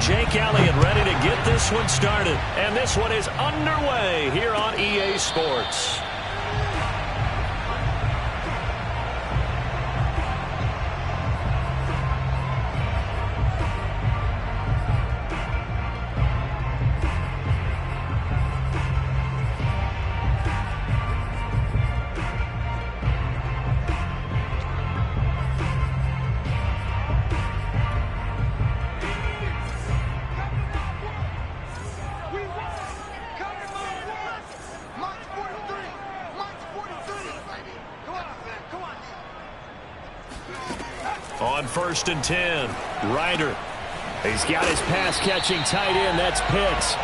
Jake Elliott ready to get this one started. And this one is underway here on EA Sports. On 1st and 10, Ryder. He's got his pass-catching tight end. That's Pitts.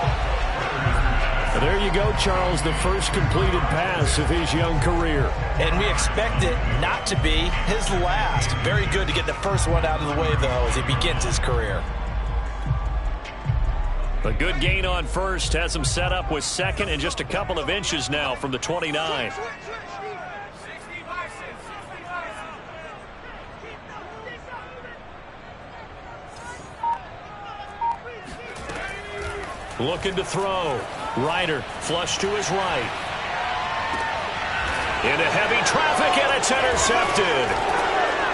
There you go, Charles, the first completed pass of his young career. And we expect it not to be his last. Very good to get the first one out of the way, though, as he begins his career. A good gain on first has him set up with second and just a couple of inches now from the 29. Looking to throw. Ryder flush to his right. Into heavy traffic, and it's intercepted.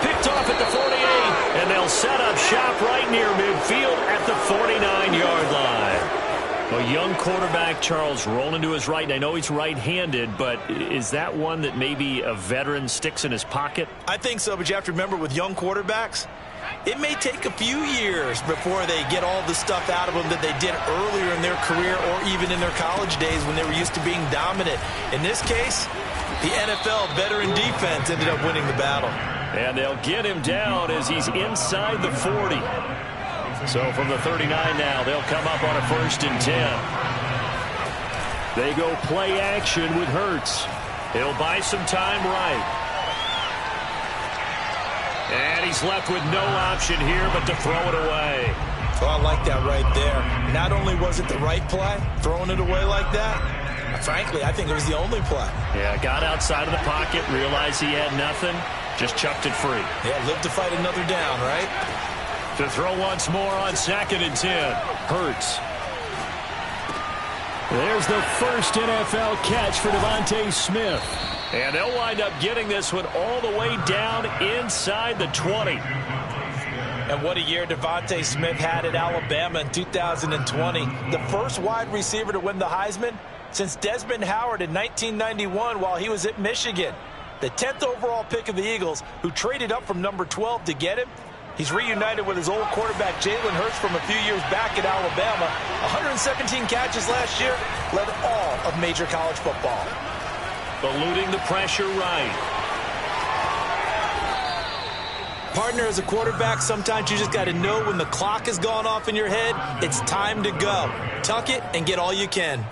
Picked off at the 48, and they'll set up shop right near midfield at the 49-yard line. A young quarterback, Charles, rolling to his right. I know he's right-handed, but is that one that maybe a veteran sticks in his pocket? I think so, but you have to remember with young quarterbacks, it may take a few years before they get all the stuff out of them that they did earlier in their career or even in their college days when they were used to being dominant. In this case, the NFL veteran defense ended up winning the battle. And they'll get him down as he's inside the 40. So from the 39 now, they'll come up on a 1st and 10. They go play action with Hurts. He'll buy some time right. And he's left with no option here but to throw it away. Oh, I like that right there. Not only was it the right play, throwing it away like that, frankly, I think it was the only play. Yeah, got outside of the pocket, realized he had nothing, just chucked it free. Yeah, live to fight another down, right? To throw once more on 2nd and 10. Hurts. There's the first NFL catch for Devontae Smith. And they'll wind up getting this one all the way down inside the 20. And what a year Devontae Smith had at Alabama in 2020. The first wide receiver to win the Heisman since Desmond Howard in 1991 while he was at Michigan. The 10th overall pick of the Eagles, who traded up from number 12 to get him. He's reunited with his old quarterback Jalen Hurts from a few years back at Alabama. 117 catches last year, led all of major college football. Eluding the pressure right. Partner, as a quarterback, sometimes you just got to know when the clock has gone off in your head, it's time to go. Tuck it and get all you can.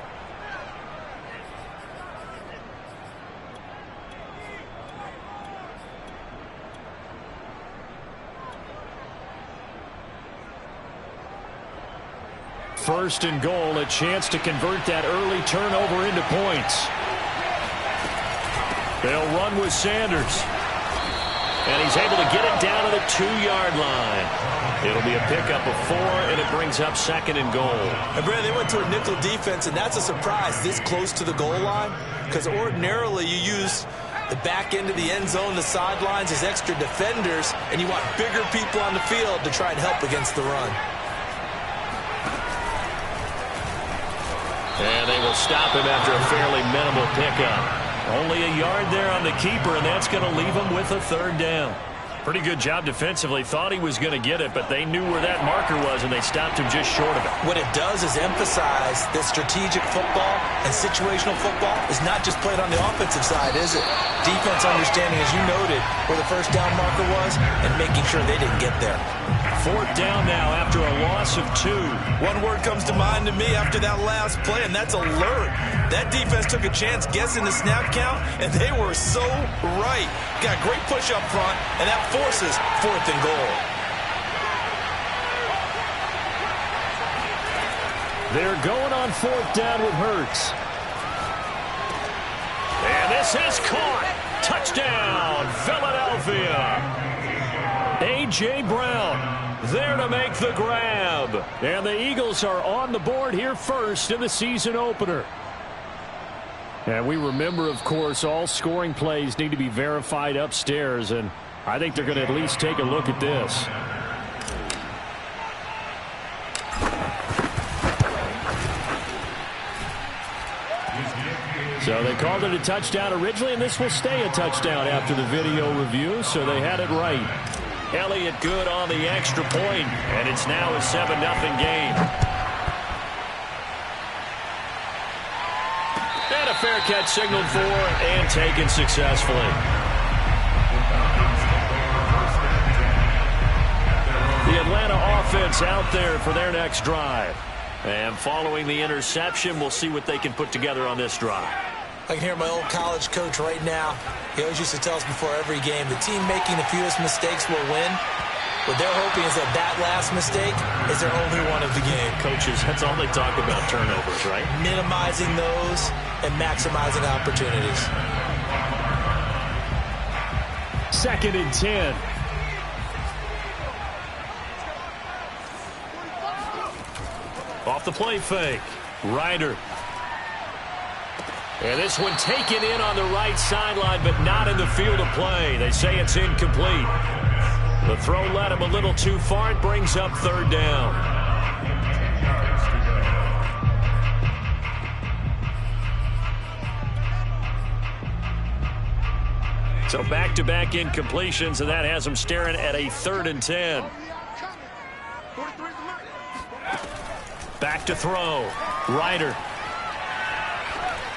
First and goal, a chance to convert that early turnover into points. They'll run with Sanders. And he's able to get it down to the 2-yard line. It'll be a pickup of 4, and it brings up 2nd and goal. And Brad, they went to a nickel defense, and that's a surprise this close to the goal line. Because ordinarily you use the back end of the end zone, the sidelines as extra defenders, and you want bigger people on the field to try and help against the run. And they will stop him after a fairly minimal pickup. Only a yard there on the keeper, and that's going to leave him with a 3rd down. Pretty good job defensively. Thought he was going to get it, but they knew where that marker was, and they stopped him just short of it. What it does is emphasize that strategic football and situational football is not just played on the offensive side, is it? Defense understanding, as you noted, where the 1st down marker was and making sure they didn't get there. 4th down now after a loss of 2. One word comes to mind to me after that last play, and that's alert. That defense took a chance guessing the snap count, and they were so right. Got a great push up front, and that forces 4th and goal. They're going on 4th down with Hurts. And this is caught. Touchdown, Philadelphia. A A.J. Brown there to make the grab. And the Eagles are on the board here first in the season opener. And we remember, of course, all scoring plays need to be verified upstairs, and I think they're going to at least take a look at this. So they called it a touchdown originally, and this will stay a touchdown after the video review, so they had it right. Elliott good on the extra point, and it's now a 7-0 game. And a fair catch signaled for and taken successfully. The Atlanta offense out there for their next drive. And following the interception, we'll see what they can put together on this drive. I can hear my old college coach right now. He always used to tell us before every game, the team making the fewest mistakes will win. What they're hoping is that last mistake is their only one of the game. Coaches, that's all they talk about, turnovers, right? Minimizing those and maximizing opportunities. 2nd and 10. Off the play fake. Ryder. And this one taken in on the right sideline, but not in the field of play. They say it's incomplete. The throw led him a little too far. It brings up 3rd down. So back-to-back incompletions, and that has them staring at a 3rd and 10. Back to throw. Ryder.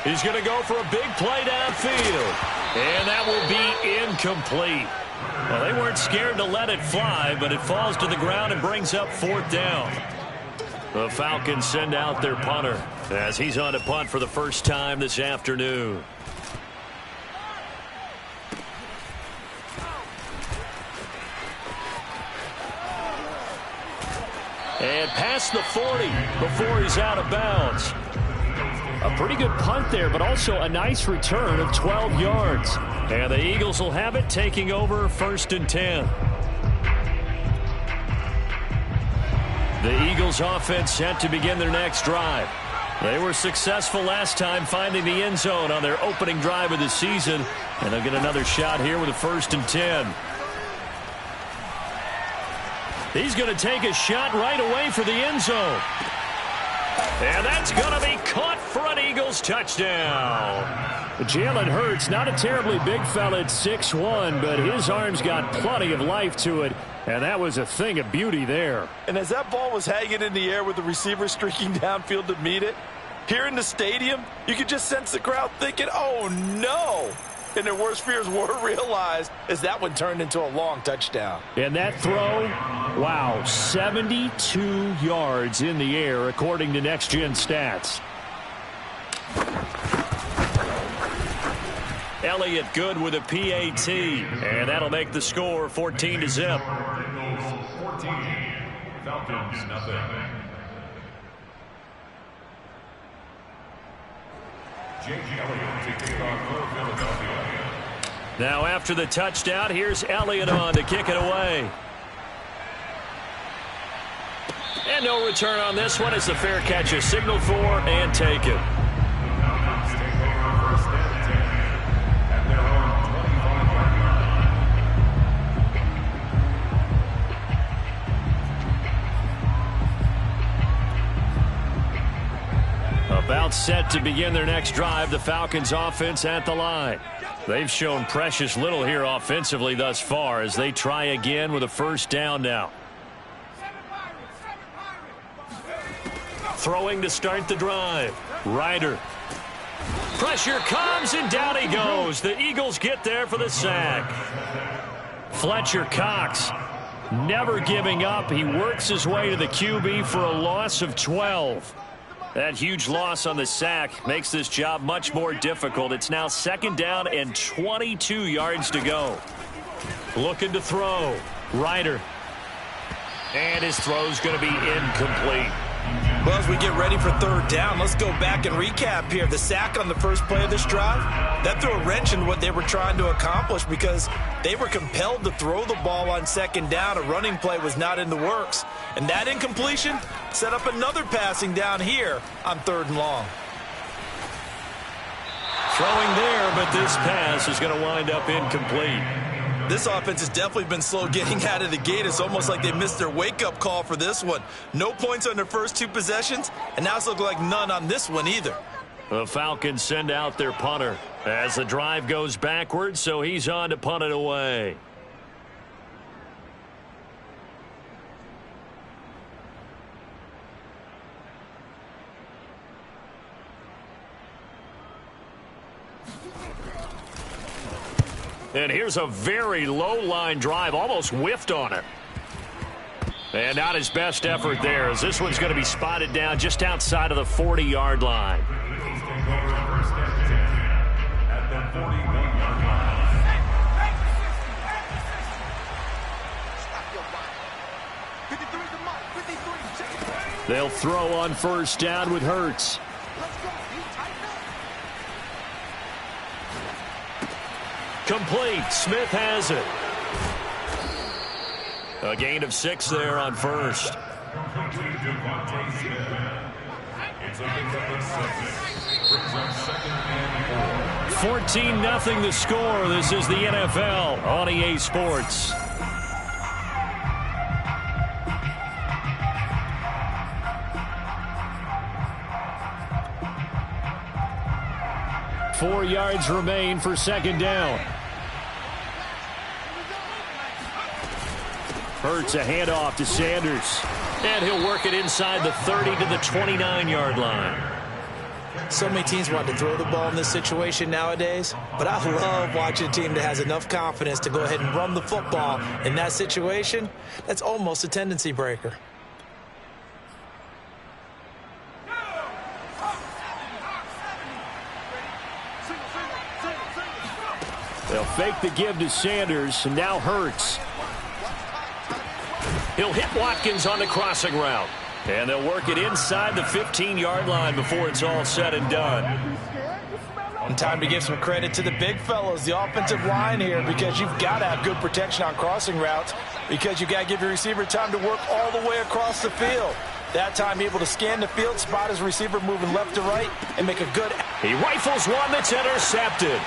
He's going to go for a big play downfield. And that will be incomplete. Well, they weren't scared to let it fly, but it falls to the ground and brings up 4th down. The Falcons send out their punter as he's on to punt for the first time this afternoon. And past the 40 before he's out of bounds. A pretty good punt there, but also a nice return of 12 yards. And the Eagles will have it, taking over 1st and 10. The Eagles offense set to begin their next drive. They were successful last time finding the end zone on their opening drive of the season. And they'll get another shot here with a 1st and 10. He's going to take a shot right away for the end zone. And that's going to be caught for an Eagles touchdown. Jalen Hurts, not a terribly big fella at 6'1", but his arms got plenty of life to it. And that was a thing of beauty there. And as that ball was hanging in the air with the receiver streaking downfield to meet it, here in the stadium, you could just sense the crowd thinking, oh, no. And their worst fears were realized as that one turned into a long touchdown. And that throw, wow, 72 yards in the air, according to Next Gen Stats. Elliott good with a PAT, and that'll make the score 14-0. 14, Falcons nothing. Now after the touchdown, here's Elliott on to kick it away. And no return on this one as the fair catch is signaled for and taken. About set to begin their next drive, the Falcons offense at the line. They've shown precious little here offensively thus far as they try again with a 1st down now. Throwing to start the drive. Ryder. Pressure comes and down he goes. The Eagles get there for the sack. Fletcher Cox never giving up. He works his way to the QB for a loss of 12. That huge loss on the sack makes this job much more difficult. It's now 2nd down and 22 yards to go. Looking to throw. Ryder. And his throw's going to be incomplete. Well, as we get ready for third down, let's go back and recap here. The sack on the first play of this drive, that threw a wrench in what they were trying to accomplish because they were compelled to throw the ball on second down. A running play was not in the works. And that incompletion set up another passing down here on third and long. Throwing there, but this pass is going to wind up incomplete. This offense has definitely been slow getting out of the gate. It's almost like they missed their wake-up call for this one. No points on their first two possessions, and now it's looking like none on this one either. The Falcons send out their punter as the drive goes backwards, so he's on to punt it away. And here's a very low-line drive, almost whiffed on it. And not his best effort there, as this one's going to be spotted down just outside of the 40-yard line. At the 41-yard line. They'll throw on first down with Hurts. Complete. Smith has it. A gain of 6 there on first. It's a pickup of 7. Brings up 2nd and 4. 14-0 the score. This is the NFL on EA Sports. Four yards remain for second down. Hurts a handoff to Sanders. And he'll work it inside the 30 to the 29-yard line. So many teams want to throw the ball in this situation nowadays, but I love watching a team that has enough confidence to go ahead and run the football in that situation. That's almost a tendency breaker. They'll fake the give to Sanders, and now Hurts. He'll hit Watkins on the crossing route. And they'll work it inside the 15-yard line before it's all said and done. And time to give some credit to the big fellows, the offensive line here, because you've got to have good protection on crossing routes, because you got to give your receiver time to work all the way across the field. That time able to scan the field, spot his receiver moving left to right, and make a good... He rifles one that's intercepted.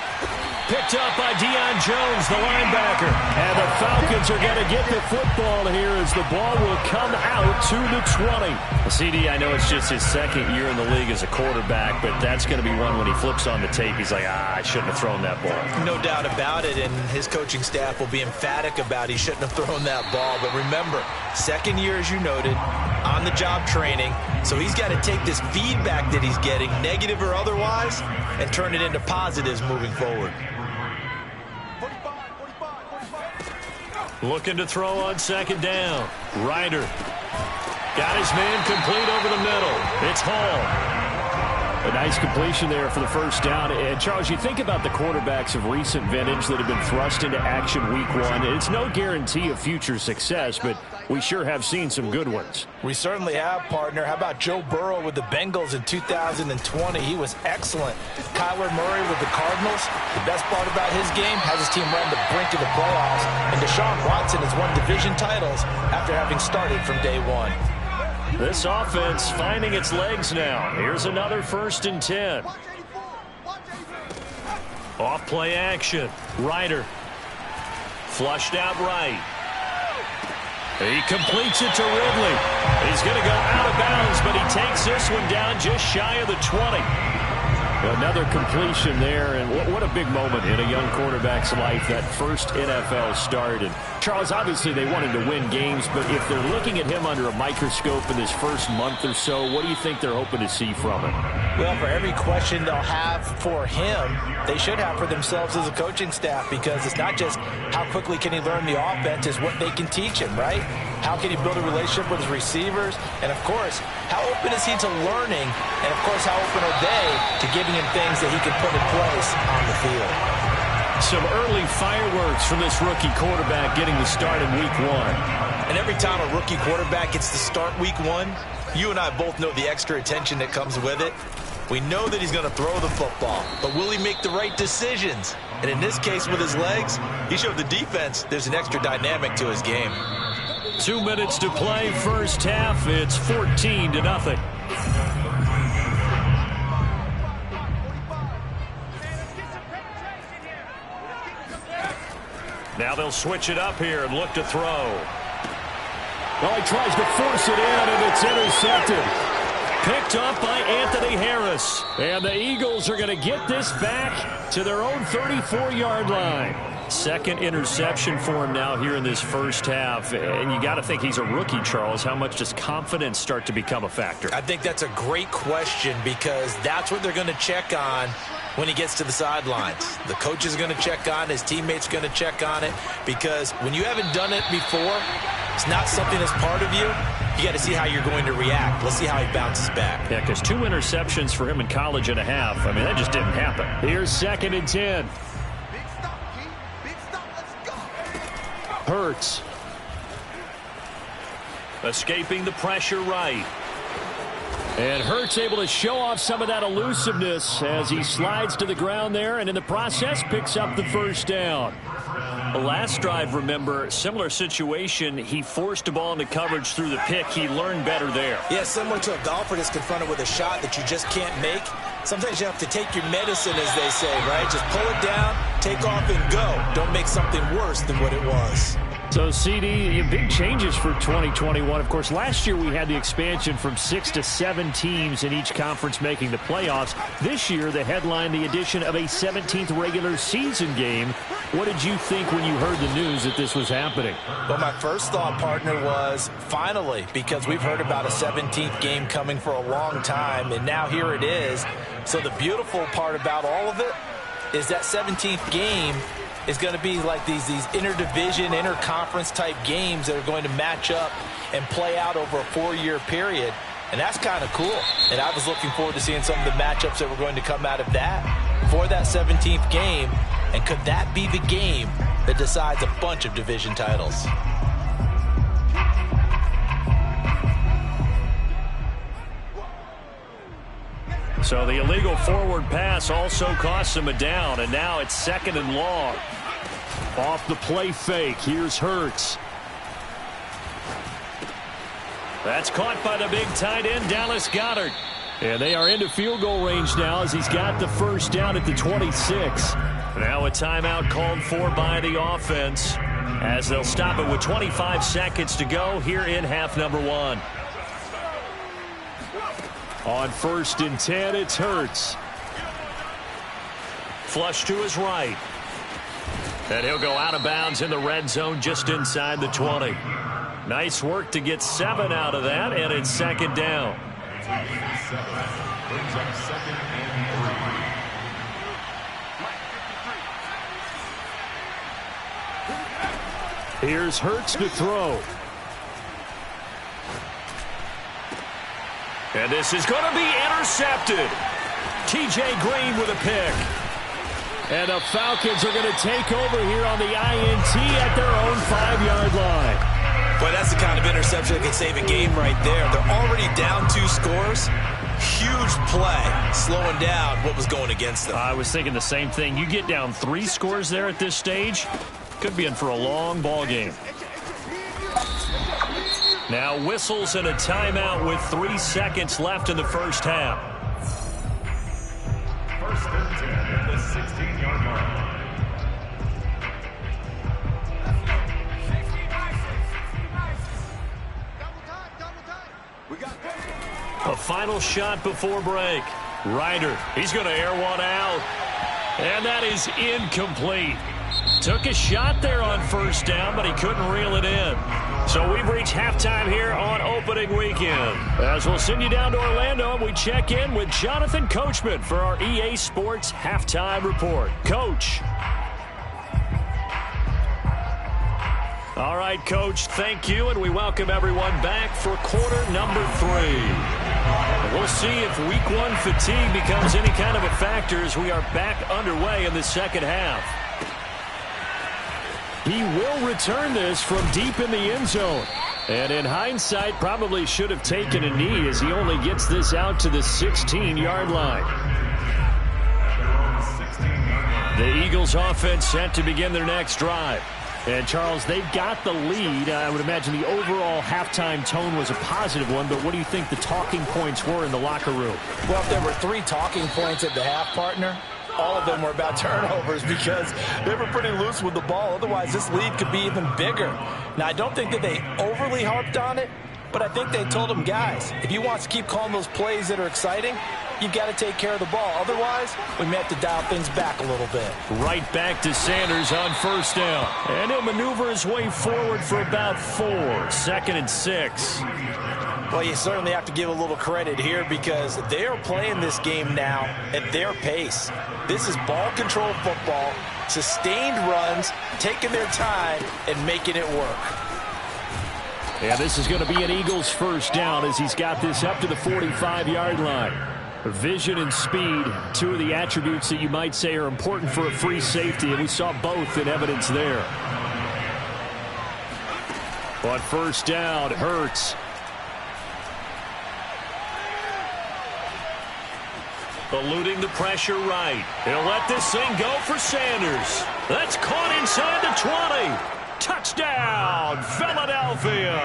Picked up by Deion Jones, the linebacker. And the Falcons are going to get the football here as the ball will come out to the 20. CD, I know it's just his second year in the league as a quarterback, but that's going to be one when he flips on the tape. He's like, I shouldn't have thrown that ball. No doubt about it, and his coaching staff will be emphatic about he shouldn't have thrown that ball. But remember, second year, as you noted, on-the-job training, so he's got to take this feedback that he's getting, negative or otherwise, and turn it into positives moving forward. Looking to throw on second down. Ryder got his man complete over the middle. It's Hall. A nice completion there for the first down. And, Charles, you think about the quarterbacks of recent vintage that have been thrust into action week one. It's no guarantee of future success, but we sure have seen some good ones. We certainly have, partner. How about Joe Burrow with the Bengals in 2020? He was excellent. Kyler Murray with the Cardinals. The best part about his game has his team run the brink of the playoffs. And Deshaun Watson has won division titles after having started from day one. This offense finding its legs now. Here's another 1st and 10. Off play action. Ryder flushed out right. He completes it to Ridley. He's going to go out of bounds, but he takes this one down just shy of the 20. Another completion there, and what a big moment in a young quarterback's life, that first NFL start. And Charles, obviously they wanted to win games, but if they're looking at him under a microscope in this first month or so, what do you think they're hoping to see from him? Well, for every question they'll have for him, they should have for themselves as a coaching staff, because it's not just how quickly can he learn the offense, it's what they can teach him, right? How can he build a relationship with his receivers? And, of course, how open is he to learning? And, of course, how open are they to giving him things that he can put in place on the field? Some early fireworks from this rookie quarterback getting the start in week 1. And every time a rookie quarterback gets to start week 1, you and I both know the extra attention that comes with it. We know that he's going to throw the football, but will he make the right decisions? And in this case with his legs, he showed the defense there's an extra dynamic to his game. 2 minutes to play, first half. It's 14-0. Now they'll switch it up here and look to throw. Well, he tries to force it in, and it's intercepted. Picked up by Anthony Harris. And the Eagles are going to get this back to their own 34-yard line. Second interception for him now here in this first half. And you got to think he's a rookie, Charles. How much does confidence start to become a factor? I think that's a great question because that's what they're going to check on when he gets to the sidelines. The coach is going to check on it. His teammates are going to check on it because when you haven't done it before, it's not something that's part of you. You got to see how you're going to react. Let's see how he bounces back. Yeah, because 2 interceptions for him in college and a half. I mean, that just didn't happen. Here's 2nd and 10. Hurts. Escaping the pressure right. And Hurts able to show off some of that elusiveness as he slides to the ground there and in the process picks up the first down. The last drive, remember, similar situation. He forced a ball into coverage through the pick. He learned better there. Yeah, similar to a golfer that's confronted with a shot that you just can't make. Sometimes you have to take your medicine, as they say, right? Just pull it down, take off, and go. Don't make something worse than what it was. So, CD, big changes for 2021. Of course, last year we had the expansion from 6 to 7 teams in each conference making the playoffs. This year, they headlined the addition of a 17th regular season game. What did you think when you heard the news that this was happening? Well, my first thought, partner, was finally, because we've heard about a 17th game coming for a long time, and now here it is. So the beautiful part about all of it is that 17th game is going to be like these interdivision, interconference type games that are going to match up and play out over a 4-year period. And that's kind of cool. And I was looking forward to seeing some of the matchups that were going to come out of that for that 17th game. And could that be the game that decides a bunch of division titles? So the illegal forward pass also costs him a down, and now it's 2nd and long. Off the play fake, here's Hurts. That's caught by the big tight end, Dallas Goedert. And they are into field goal range now as he's got the first down at the 26. Now a timeout called for by the offense as they'll stop it with 25 seconds to go here in half number 1. On 1st and 10, it's Hurts. Flush to his right. And he'll go out of bounds in the red zone just inside the 20. Nice work to get 7 out of that, and it's 2nd down. Brings up 2nd and 3. Here's Hurts to throw. And this is going to be intercepted. T.J. Green with a pick. And the Falcons are going to take over here on the INT at their own 5-yard line. Boy, that's the kind of interception that can save a game right there. They're already down 2 scores. Huge play, slowing down what was going against them. I was thinking the same thing. You get down 3 scores there at this stage, could be in for a long ball game. Now whistles and a timeout with 3 seconds left in the first half. 1st and 10 at the 16-yard line. A final shot before break. Ryder, he's going to air one out. And that is incomplete. Took a shot there on 1st down, but he couldn't reel it in. So we've reached halftime here on opening weekend. As we'll send you down to Orlando, and we check in with Jonathan Coachman for our EA Sports Halftime Report. Coach. All right, Coach, thank you, and we welcome everyone back for quarter number 3. We'll see if week 1 fatigue becomes any kind of a factor as we are back underway in the second half. He will return this from deep in the end zone. And in hindsight, probably should have taken a knee as he only gets this out to the 16-yard line. The Eagles offense set to begin their next drive. And, Charles, they've got the lead. I would imagine the overall halftime tone was a positive one, but what do you think the talking points were in the locker room? Well, if there were 3 talking points at the half, partner, all of them were about turnovers because they were pretty loose with the ball. Otherwise, this lead could be even bigger. Now, I don't think that they overly harped on it, but I think they told them, guys, if you want to keep calling those plays that are exciting, you've got to take care of the ball. Otherwise, we may have to dial things back a little bit. Right back to Sanders on first down. And he'll maneuver his way forward for about 4. 2nd and 6. Well, you certainly have to give a little credit here because they are playing this game now at their pace. This is ball control football, sustained runs, taking their time, and making it work. Yeah, this is going to be an Eagles first down as he's got this up to the 45-yard line. Vision and speed, 2 of the attributes that you might say are important for a free safety, and we saw both in evidence there. But first down, Hurts. Eluding the pressure right. He'll let this thing go for Sanders. That's caught inside the 20. Touchdown, Philadelphia.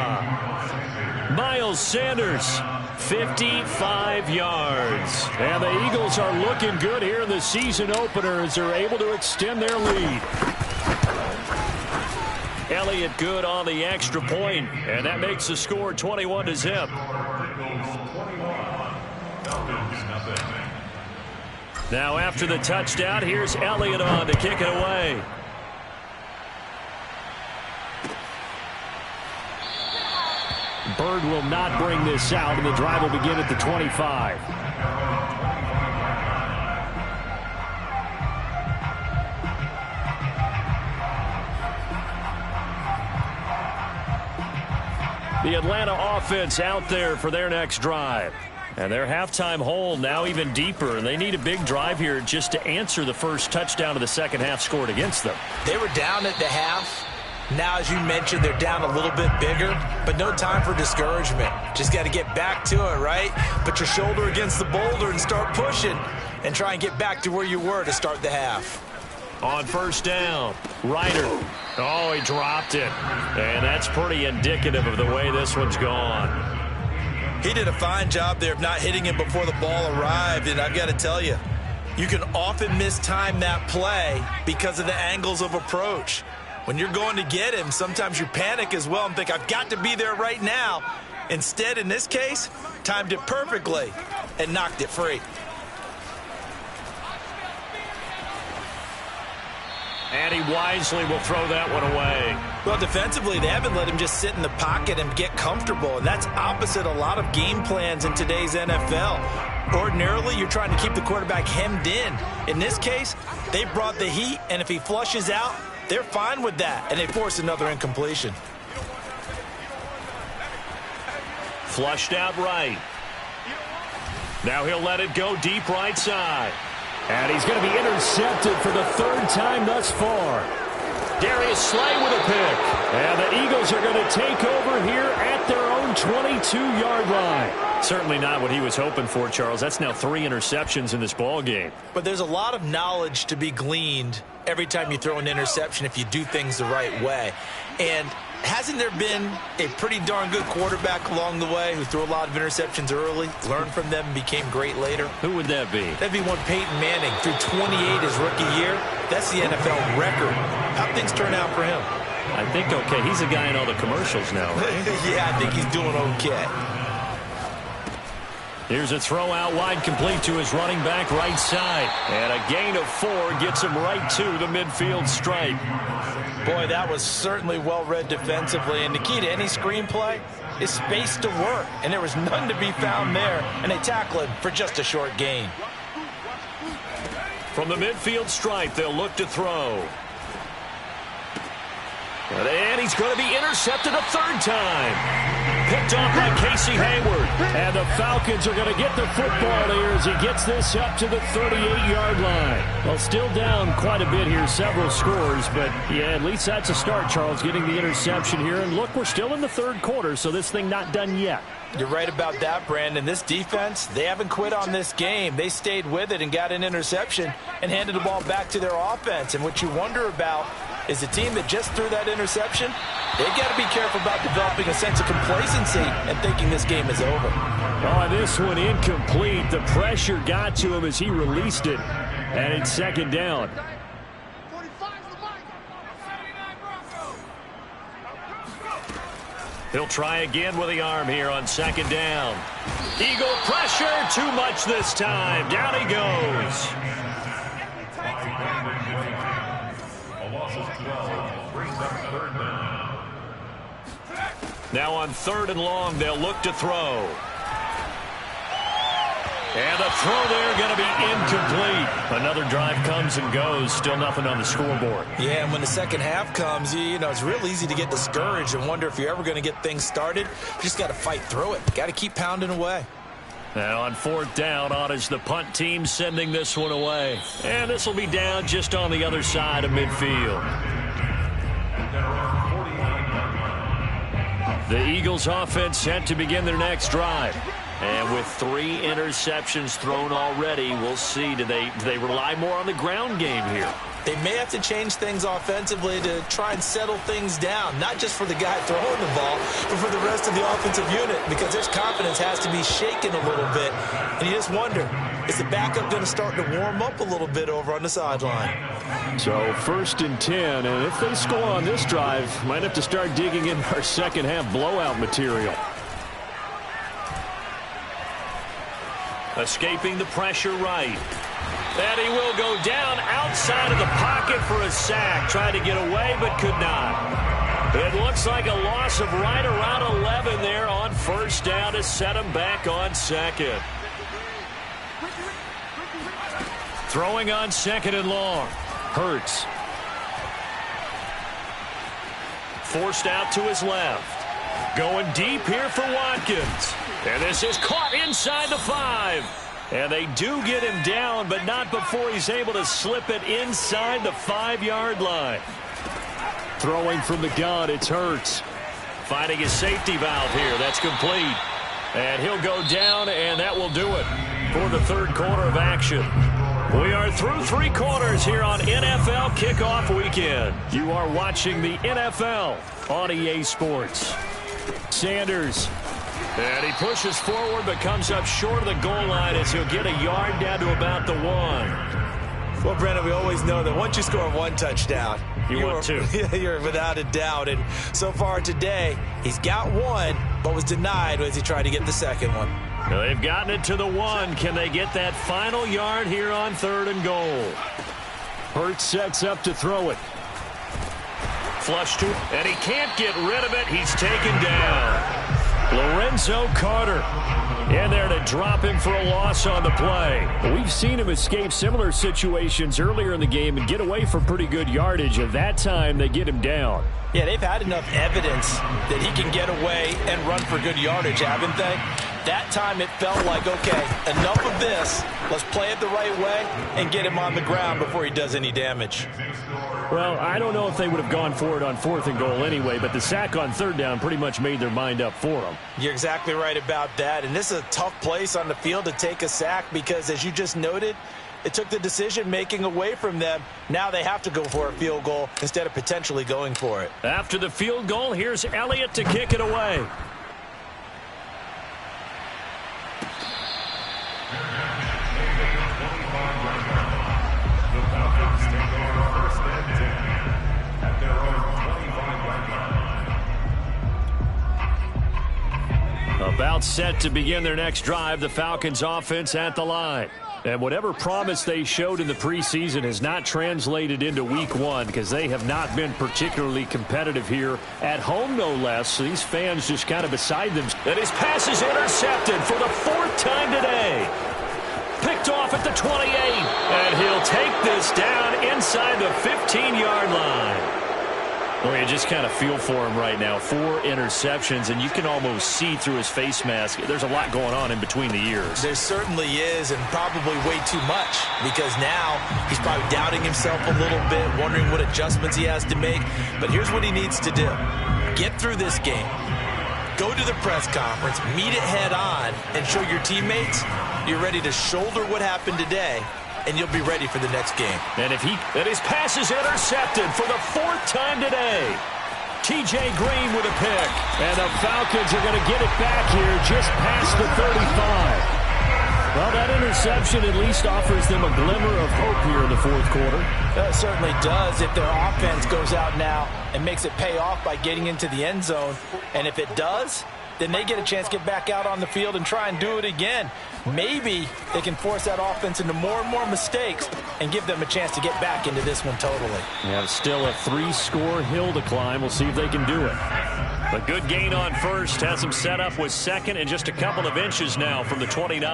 Miles Sanders, 55 yards. And the Eagles are looking good here in the season opener as they're able to extend their lead. Elliott good on the extra point, and that makes the score 21-0. Now after the touchdown, here's Elliott on to kick it away. Bird will not bring this out, and the drive will begin at the 25. The Atlanta offense out there for their next drive. And their halftime hole now even deeper, and they need a big drive here just to answer the first touchdown of the second half scored against them. They were down at the half. Now, as you mentioned, they're down a little bit bigger, but no time for discouragement. Just got to get back to it, right? Put your shoulder against the boulder and start pushing and try and get back to where you were to start the half. On first down, Ryder. Oh, he dropped it. And that's pretty indicative of the way this one's gone. He did a fine job there of not hitting him before the ball arrived, and I've got to tell you, you can often mistime that play because of the angles of approach. When you're going to get him, sometimes you panic as well and think, I've got to be there right now. Instead, in this case, timed it perfectly and knocked it free. And he wisely will throw that one away. Well, defensively, they haven't let him just sit in the pocket and get comfortable, and that's opposite a lot of game plans in today's NFL. Ordinarily, you're trying to keep the quarterback hemmed in. In this case, they brought the heat, and if he flushes out, they're fine with that, and they force another incompletion. Flushed out right. Now he'll let it go deep right side. And he's going to be intercepted for the 3rd time thus far. Darius Slay with a pick. And the Eagles are going to take over here at their own 22-yard line. Certainly not what he was hoping for, Charles. That's now 3 interceptions in this ball game. But there's a lot of knowledge to be gleaned every time you throw an interception if you do things the right way. And hasn't there been a pretty darn good quarterback along the way who threw a lot of interceptions early, learned from them, and became great later? Who would that be? That'd be one Peyton Manning. Threw 28 his rookie year. That's the NFL record. How'd things turn out for him? I think okay. He's a guy in all the commercials now, right? Yeah, I think he's doing okay. Here's a throw out wide, complete to his running back right side. And a gain of 4 gets him right to the midfield stripe. Boy, that was certainly well read defensively. And the key to any screenplay is space to work. And there was none to be found there. And they tackle him for just a short gain. From the midfield stripe, they'll look to throw. And he's going to be intercepted a 3rd time. picked off by Casey Hayward. And the Falcons are going to get the football here as he gets this up to the 38-yard line. Well, still down quite a bit here, several scores, but yeah, at least that's a start, Charles, getting the interception here. And look, we're still in the third quarter, so this thing not done yet. You're right about that, Brandon. This defense, they haven't quit on this game. They stayed with it and got an interception and handed the ball back to their offense. And what you wonder about is a team that just threw that interception, they got to be careful about developing a sense of complacency and thinking this game is over. Oh, this one incomplete. The pressure got to him as he released it. And it's second down. He'll try again with the arm here on second down. Eagle pressure, too much this time. Down he goes. A loss of 12 brings up third down. Now on third and long, they'll look to throw. And the throw there going to be incomplete. Another drive comes and goes. Still nothing on the scoreboard. Yeah, and when the second half comes, you know, it's real easy to get discouraged and wonder if you're ever going to get things started. You just got to fight through it. Got to keep pounding away. Now on fourth down, on is the punt team sending this one away. And this will be down just on the other side of midfield. The Eagles offense set to begin their next drive. And with 3 interceptions thrown already, we'll see. Do they rely more on the ground game here? They may have to change things offensively to try and settle things down, not just for the guy throwing the ball, but for the rest of the offensive unit, because their confidence has to be shaken a little bit. And you just wonder, is the backup going to start to warm up a little bit over on the sideline? So first and 10, and if they score on this drive, might have to start digging in our second half blowout material. Escaping the pressure right. And he will go down outside of the pocket for a sack. Tried to get away, but could not. It looks like a loss of right around 11 there on first down to set him back on second. Throwing on second and long. Hurts. Forced out to his left. Going deep here for Watkins. And this is caught inside the 5. And they do get him down, but not before he's able to slip it inside the 5-yard line. Throwing from the gun, it's Hurts. Finding his safety valve here. That's complete. And he'll go down, and that will do it for the third quarter of action. We are through 3 quarters here on NFL Kickoff Weekend. You are watching the NFL on EA Sports. Sanders. And he pushes forward but comes up short of the goal line as he'll get a yard down to about the 1. Well, Brandon, we always know that once you score 1 touchdown, want 2. You're without a doubt. And so far today, he's got 1, but was denied as he tried to get the second one. Now they've gotten it to the 1. Can they get that final yard here on third and goal? Hurts sets up to throw it. Flush to, and he can't get rid of it. He's taken down. Lorenzo Carter in there to drop him for a loss on the play. We've seen him escape similar situations earlier in the game and get away for pretty good yardage. At that time, they get him down. Yeah, they've had enough evidence that he can get away and run for good yardage, haven't they? That time it felt like, okay, enough of this. Let's play it the right way and get him on the ground before he does any damage. Well, I don't know if they would have gone for it on fourth and goal anyway, but the sack on third down pretty much made their mind up for them. You're exactly right about that, and this is a tough place on the field to take a sack because, as you just noted, it took the decision-making away from them. Now they have to go for a field goal instead of potentially going for it. After the field goal, here's Elliott to kick it away. About set to begin their next drive, the Falcons offense at the line. And whatever promise they showed in the preseason has not translated into week 1 because they have not been particularly competitive here at home, no less. So these fans just kind of beside them. And his pass is intercepted for the 4th time today. Picked off at the 28. And he'll take this down inside the 15-yard line. Well, you just kind of feel for him right now. 4 interceptions, and you can almost see through his face mask. There's a lot going on in between the ears. There certainly is, and probably way too much, because now he's probably doubting himself a little bit, wondering what adjustments he has to make. But here's what he needs to do. Get through this game. Go to the press conference, meet it head on, and show your teammates you're ready to shoulder what happened today, and you'll be ready for the next game. And his pass is intercepted for the 4th time today. T.J. Green with a pick. And the Falcons are going to get it back here just past the 35. Well, that interception at least offers them a glimmer of hope here in the 4th quarter. That certainly does if their offense goes out now and makes it pay off by getting into the end zone. And if it does, then they get a chance to get back out on the field and try and do it again. Maybe they can force that offense into more and more mistakes and give them a chance to get back into this one totally. Yeah, still a 3-score hill to climb. We'll see if they can do it. A good gain on first. Has him set up with second and just a couple of inches now from the 29.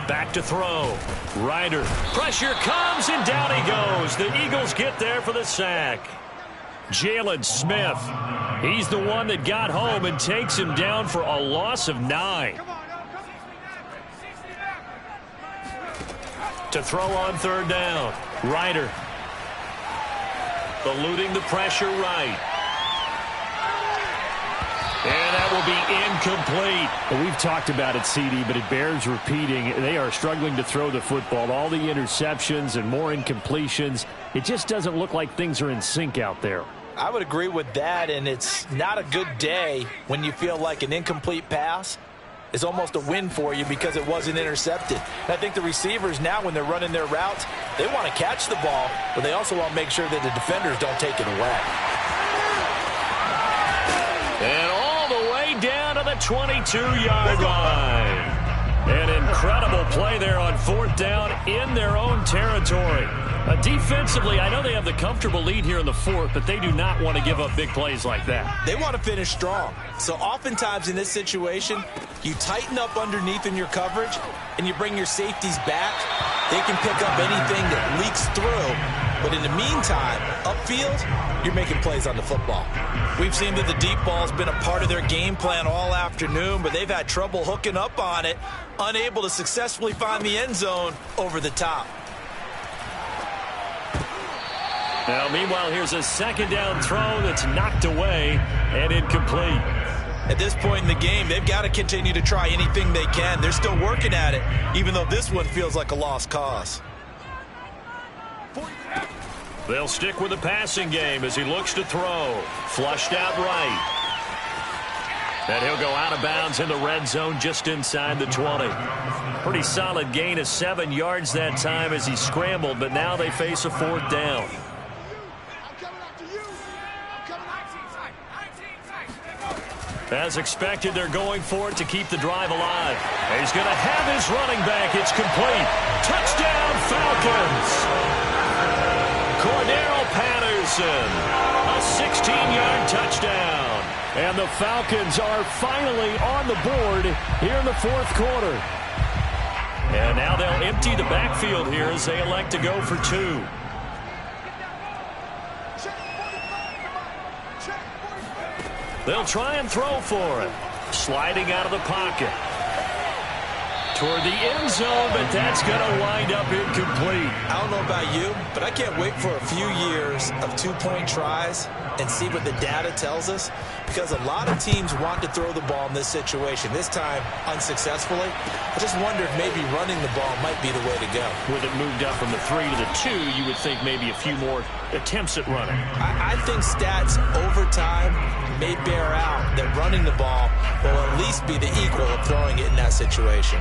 Back to throw. Ryder. Pressure comes and down he goes. The Eagles get there for the sack. Jalen Smith. He's the one that got home and takes him down for a loss of 9. To throw on 3rd down. Ryder. Eluding the pressure right. And that will be incomplete. Well, we've talked about it, CD, but it bears repeating. They are struggling to throw the football. All the interceptions and more incompletions. It just doesn't look like things are in sync out there. I would agree with that, and it's not a good day when you feel like an incomplete pass is almost a win for you because it wasn't intercepted. And I think the receivers now, when they're running their routes, they want to catch the ball, but they also want to make sure that the defenders don't take it away. And all the way down to the 22-yard line. An incredible play there on 4th down in their own territory. Defensively, I know they have the comfortable lead here in the 4th, but they do not want to give up big plays like that. They want to finish strong. So oftentimes in this situation, you tighten up underneath in your coverage, and you bring your safeties back. They can pick up anything that leaks through. But in the meantime, upfield, you're making plays on the football. We've seen that the deep ball's been a part of their game plan all afternoon, but they've had trouble hooking up on it, unable to successfully find the end zone over the top. Now, meanwhile, here's a 2nd down throw that's knocked away and incomplete. At this point in the game, they've got to continue to try anything they can. They're still working at it, even though this one feels like a lost cause. They'll stick with the passing game as he looks to throw. Flushed out right. And he'll go out of bounds in the red zone just inside the 20. Pretty solid gain of 7 yards that time as he scrambled, but now they face a 4th down. As expected, they're going for it to keep the drive alive. And he's going to have his running back. It's complete. Touchdown, Falcons. Cordero Patterson. A 16-yard touchdown. And the Falcons are finally on the board here in the 4th quarter. And now they'll empty the backfield here as they elect to go for 2. They'll try and throw for it. Sliding out of the pocket. Toward the end zone, but that's going to wind up incomplete. I don't know about you, but I can't wait for a few years of 2-point tries and see what the data tells us, because a lot of teams want to throw the ball in this situation. This time, unsuccessfully. I just wonder if maybe running the ball might be the way to go. With it moved up from the 3 to the 2, you would think maybe a few more attempts at running. I think stats over time may bear out that running the ball will at least be the equal of throwing it in that situation.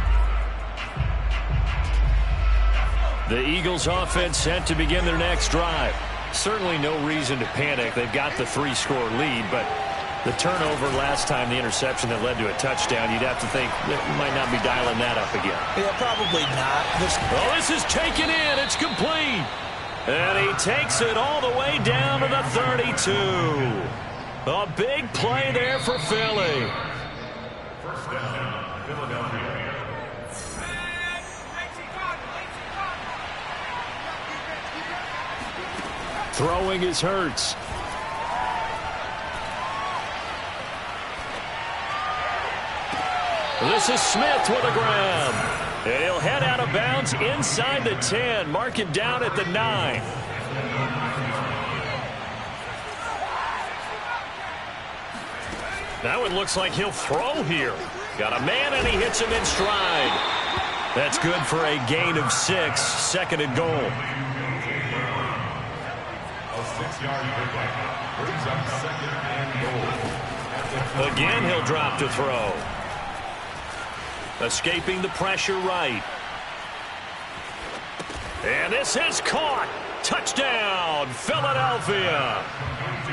The Eagles offense set to begin their next drive. Certainly no reason to panic. They've got the 3-score lead, but the turnover last time, the interception that led to a touchdown, you'd have to think that might not be dialing that up again. Yeah, probably not. Oh, this is taken in. It's complete. And he takes it all the way down to the 32. A big play there for Philly. First down, Philadelphia. Throwing is Hurts. This is Smith with a grab. And he'll head out of bounds inside the 10. Mark it down at the 9. Now it looks like he'll throw here. Got a man, and he hits him in stride. That's good for a gain of 6. Second and goal. A 6-yard pickup brings up second and goal. Again, he'll drop to throw. Escaping the pressure right. And this is caught. Touchdown, Philadelphia.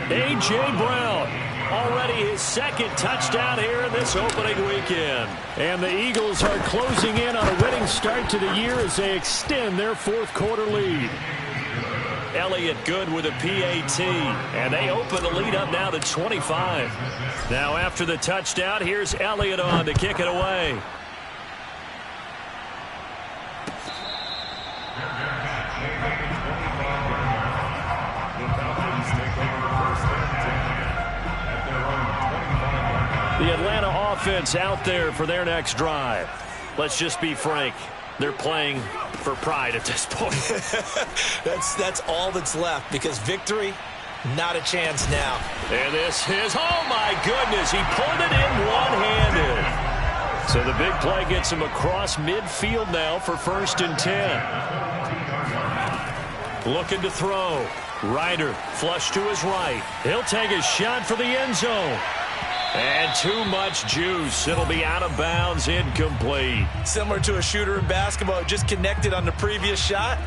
A.J. Brown. Already his second touchdown here in this opening weekend. And the Eagles are closing in on a winning start to the year as they extend their fourth quarter lead. Elliott good with a PAT. And they open the lead up now to 25. Now after the touchdown, here's Elliott on to kick it away. The Atlanta offense out there for their next drive. Let's just be frank. They're playing for pride at this point. That's all that's left, because victory, not a chance now. And this is, oh my goodness, he pulled it in one-handed. So the big play gets him across midfield now for 1st and 10. Looking to throw. Ryder flush to his right. He'll take a shot for the end zone. And too much juice. It'll be out of bounds, incomplete. Similar to a shooter in basketball who just connected on the previous shot.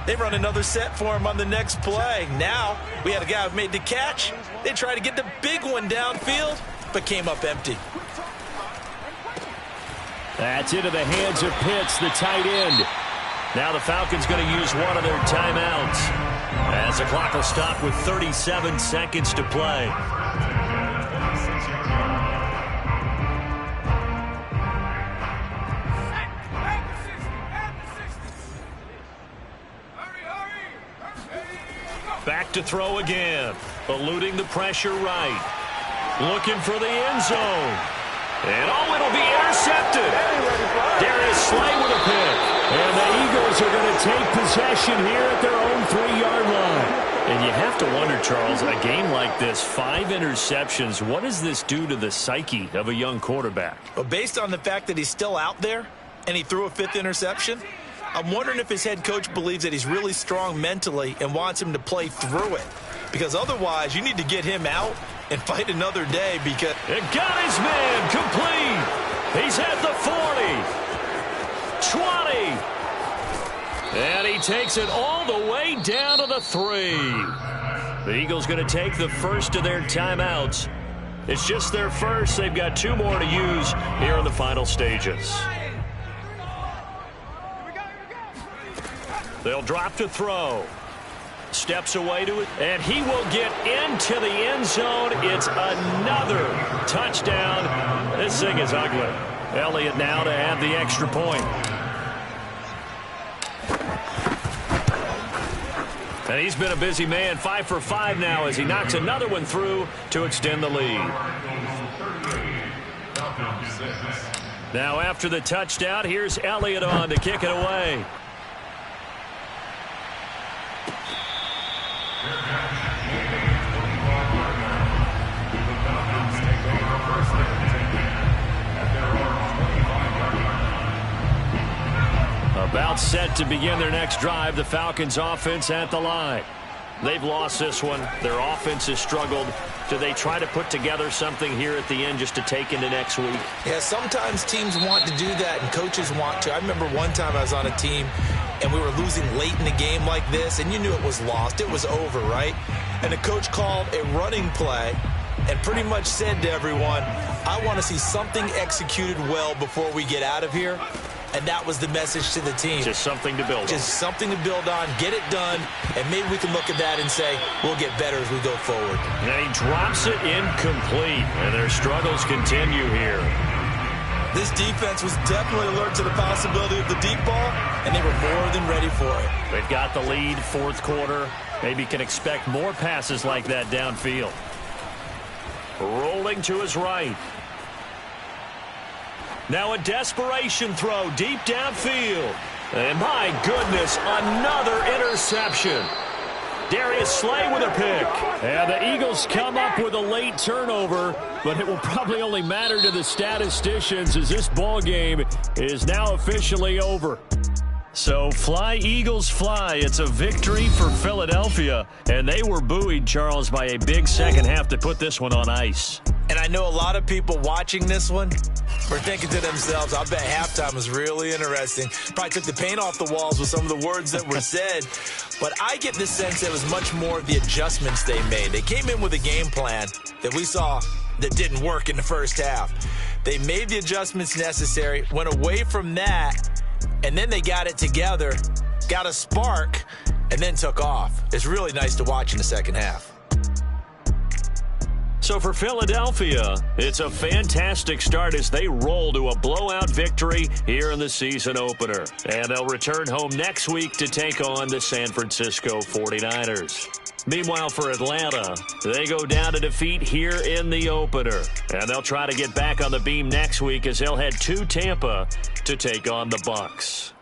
They run another set for him on the next play. Now, we had a guy who made the catch. They tried to get the big one downfield, but came up empty. That's into the hands of Pitts, the tight end. Now the Falcons going to use one of their timeouts, as the clock will stop with 37 seconds to play. Back to throw again. Eluding the pressure right. Looking for the end zone. And it'll be intercepted. Darius Slay with a pick. And the Eagles are going to take possession here at their own 3-yard line. And you have to wonder, Charles, a game like this, 5 interceptions, what does this do to the psyche of a young quarterback? Well, based on the fact that he's still out there and he threw a 5th interception, I'm wondering if his head coach believes that he's really strong mentally and wants him to play through it. Because otherwise, you need to get him out and fight another day, because... It got his man complete. He's at the 40. 20. And he takes it all the way down to the 3. The Eagles going to take the first of their timeouts. It's just their first. They've got 2 more to use here in the final stages. They'll drop to throw. Steps away to it, and he will get into the end zone. It's another touchdown. This thing is ugly. Elliott now to add the extra point. And he's been a busy man, 5 for 5 now as he knocks another one through to extend the lead. Now after the touchdown, here's Elliott on to kick it away. About set to begin their next drive, the Falcons offense at the line. They've lost this one. Their offense has struggled. Do they try to put together something here at the end just to take into next week? Yeah, sometimes teams want to do that and coaches want to. I remember one time I was on a team and we were losing late in the game like this, and you knew it was lost. It was over, right? And the coach called a running play and pretty much said to everyone, I want to see something executed well before we get out of here. And that was the message to the team. Just something to build on. Just something to build on, get it done, and maybe we can look at that and say, we'll get better as we go forward. And he drops it incomplete, and their struggles continue here. This defense was definitely alert to the possibility of the deep ball, and they were more than ready for it. They've got the lead, fourth quarter. Maybe can expect more passes like that downfield. Rolling to his right. Now a desperation throw deep downfield. And my goodness, another interception. Darius Slay with a pick. And the Eagles come up with a late turnover, but it will probably only matter to the statisticians as this ball game is now officially over. So fly, Eagles, fly. It's a victory for Philadelphia. And they were buoyed, Charles, by a big second half to put this one on ice. And I know a lot of people watching this one were thinking to themselves, I bet halftime was really interesting. Probably took the paint off the walls with some of the words that were said. But I get the sense that it was much more of the adjustments they made. They came in with a game plan that we saw that didn't work in the first half. They made the adjustments necessary, went away from that, and then they got it together, got a spark, and then took off. It's really nice to watch in the second half. So for Philadelphia, it's a fantastic start as they roll to a blowout victory here in the season opener. And they'll return home next week to take on the San Francisco 49ers. Meanwhile, for Atlanta, they go down to defeat here in the opener. And they'll try to get back on the beam next week as they'll head to Tampa to take on the Bucs.